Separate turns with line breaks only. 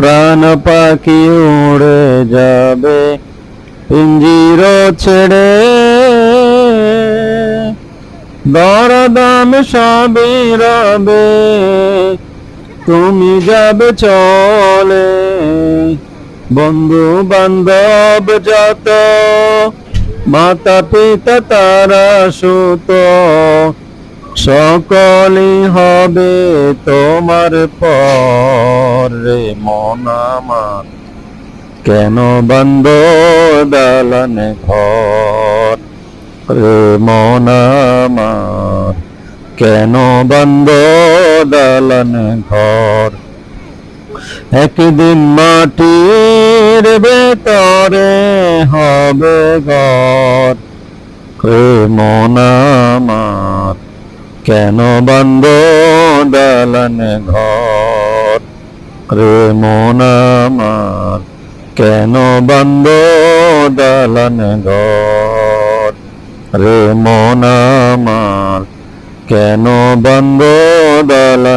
প্রাণ পাখি উড়ে যাবে পিঞ্জির ছেড়ে, দরদাম সবই রবে তুমি যাবে চলে। বন্ধু বান্ধব যত, মাতা পিতা তারা সুত, সকলই হবে তোমার পর। রে মন আমার কেন বন্ধ দালানে ঘর, রে মন আমার কেন বন্ধ দালানে ঘর। একদিন মাটির ভেতরে হবে ঘর, রে মন আমার কেন বন্ধ দালানে ঘর, রে মন আমার কেন বন্ধ দালানে ঘর, রে মন আমার কেন বন্ধ দালানে